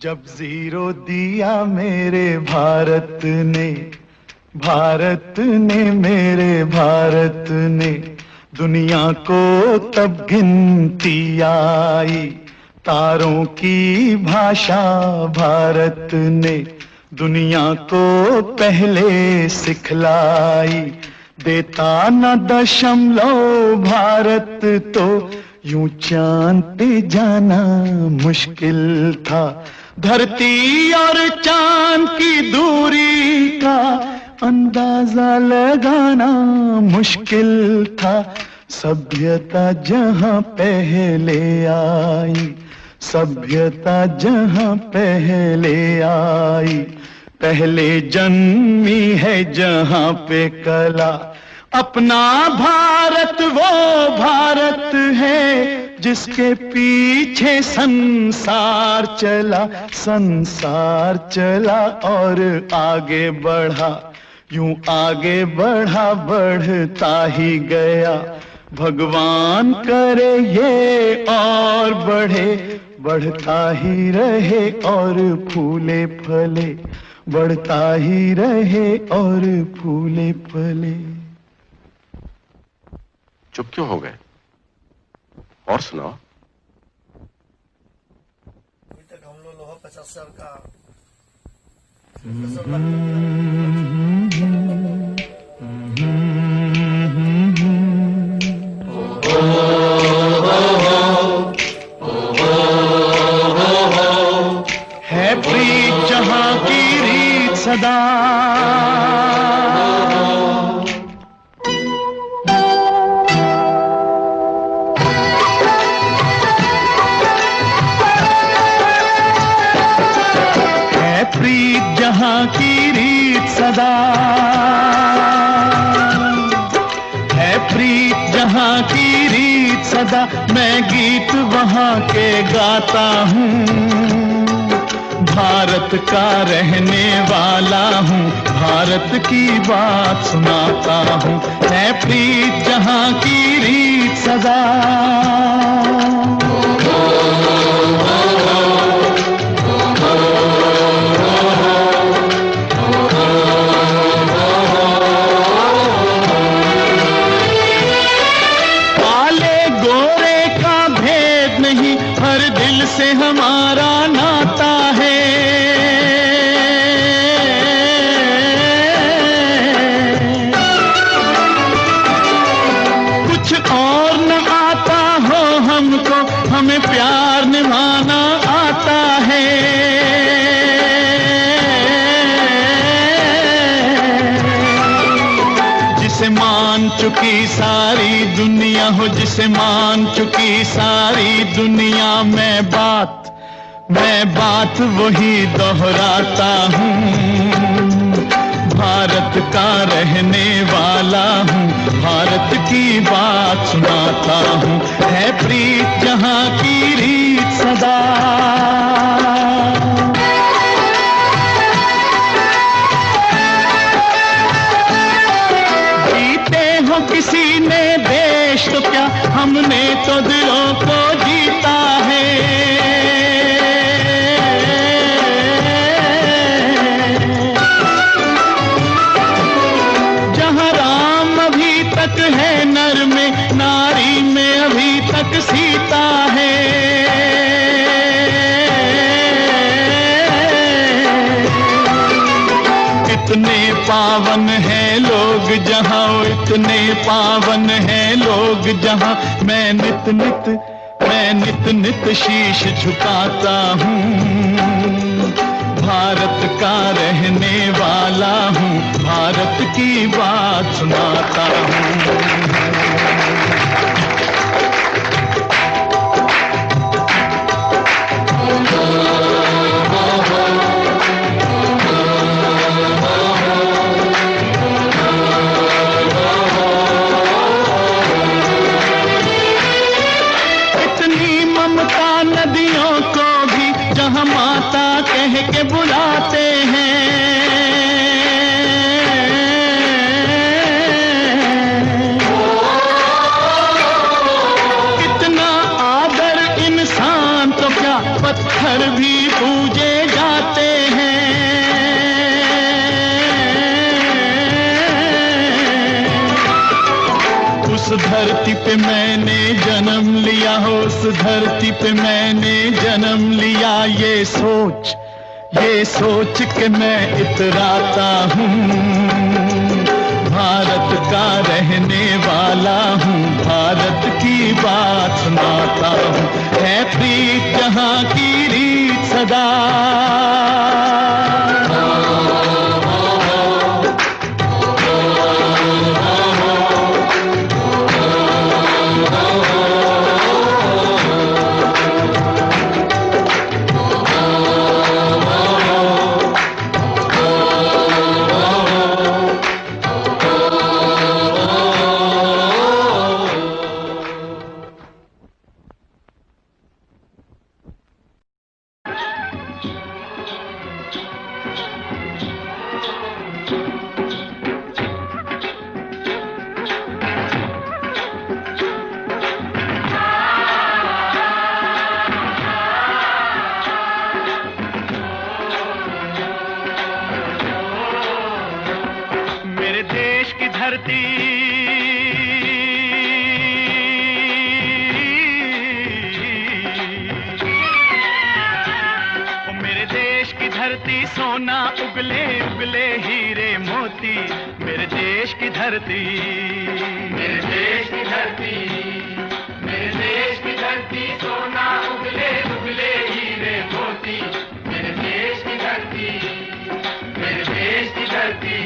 जब जीरो दिया मेरे भारत ने, भारत ने मेरे भारत ने, दुनिया को तब गिनती आई। तारों की भाषा भारत ने दुनिया को पहले सिखलाई। देता न दशमलव भारत तो यूं चांद पे जाना मुश्किल था। धरती और चांद की दूरी का अंदाजा लगाना मुश्किल था। सभ्यता जहां पहले आई, सभ्यता जहां पहले आई, पहले जन्मी है जहां पे कला। अपना भारत वो भारत है जिसके पीछे संसार चला, संसार चला और आगे बढ़ा। यूं आगे बढ़ा, बढ़ता ही गया। भगवान करे ये और बढ़े, बढ़ता ही रहे और फूले फले, बढ़ता ही रहे और फूले फले। चुप क्यों हो गए? और सुनाओ। अभी तक हम लोग 50 साल का है प्रीत जहां की रीत सदा, प्रीत जहां की रीत सदा, है प्रीत जहां की रीत सदा। मैं गीत वहां के गाता हूँ, भारत का रहने वाला हूँ, भारत की बात सुनाता हूँ। है प्रीत जहां की रीत सदा। से हमारा नाता है, कुछ और न आता हो हमको, हमें प्यार निभाना आता है। जिसे मान चुकी सारी दुनिया हो, जिसे मान चुकी सारी दुनिया, मैं बात वही दोहराता हूँ। भारत का रहने वाला हूँ, भारत की बात सुनाता हूँ। है प्रीत जहां की रीत सदा। जीते हो किसी ने देश तो क्या, हमने तो दिलों को जीता है। है नर में, नारी में अभी तक सीता है। इतने पावन हैं लोग जहां, इतने पावन हैं लोग जहां, मैं नित नित शीश झुकाता हूँ। भारत का रहने वाला हूँ, भारत की बात सुनाता हूँ। इतनी ममता नदियों को भी जहाँ माता कह के बुलाते हैं। पत्थर भी पूजे जाते हैं। उस धरती पे मैंने जन्म लिया हो, उस धरती पे मैंने जन्म लिया, ये सोच के मैं इतराता हूँ। भारत का रहने वाला हूँ, भारत की बात सुनाता हूँ। है प्रीत जहाँ की रीत सदा, सोना उगले उगले हीरे मोती, मेरे देश की धरती, मेरे देश की धरती, मेरे देश की धरती, सोना उगले उगले हीरे मोती, मेरे देश की धरती, मेरे देश की धरती।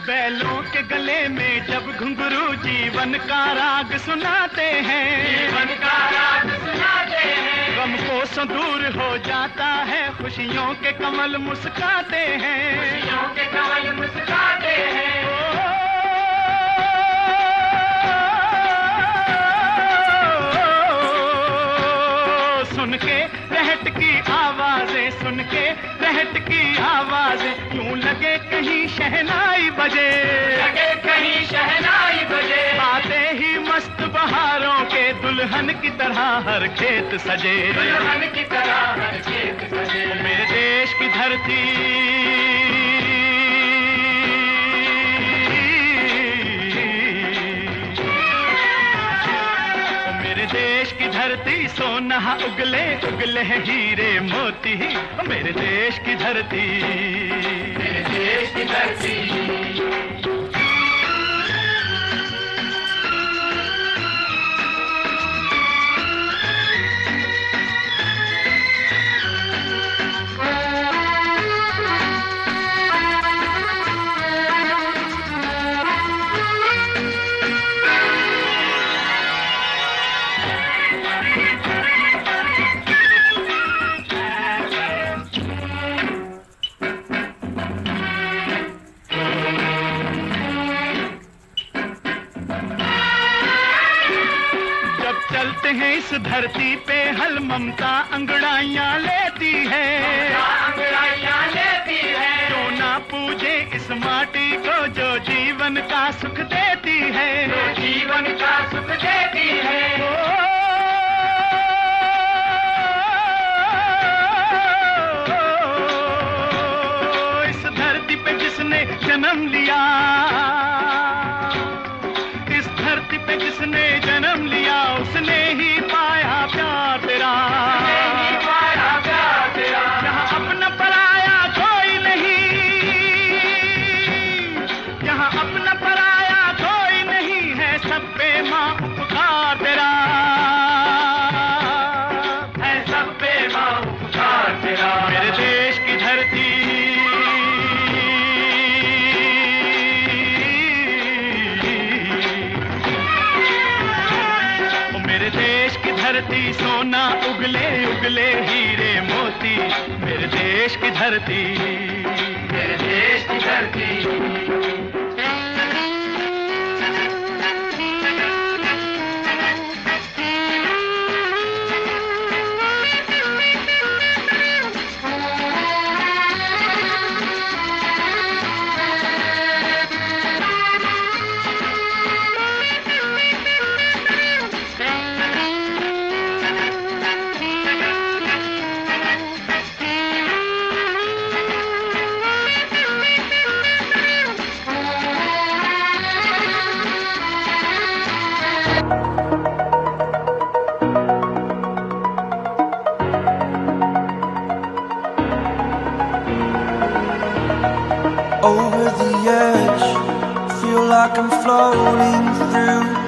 बैलों के गले में जब घुंघरू जीवन का राग सुनाते हैं, जीवन का राग सुनाते हैं, गम को दूर हो जाता है, खुशियों के कमल मुस्काते हैं, खुशियों के कमल मुस्काते हैं। सुन के रहट की आवाजें, सुन के रहट की आवाजें, यूं लगे कहीं शहनाई बजे, लगे कहीं शहनाई बजे। आते ही मस्त बहारों के दुल्हन की तरह हर खेत सजे, दुल्हन की तरह हर खेत सजे। मेरे देश की धरती, देश की धरती, सोना उगले उगले हीरे मोती, मेरे देश की धरती, मेरे देश की धरती। चलते हैं इस धरती पे हल, ममता अंगड़ाइयाँ लेती है, अंगड़ाइयाँ लेती है। जो ना पूजे इस माटी को, जो जीवन का सुख देती है, जो जीवन का सुख देती है। इस धरती पे जिसने जन्म लिया, इस धरती पे जिसने जन्म लिया, उसने ही पाया प्यार तेरा, पाया प्यार तेरा। यहाँ अपना पराया कोई नहीं, यहाँ अपना पराया कोई नहीं है, सब पे माँ उपकार तेरा। धरती सोना उगले उगले हीरे मोती, मेरे देश की धरती, मेरे देश की धरती। Over the edge, feel like I'm floating through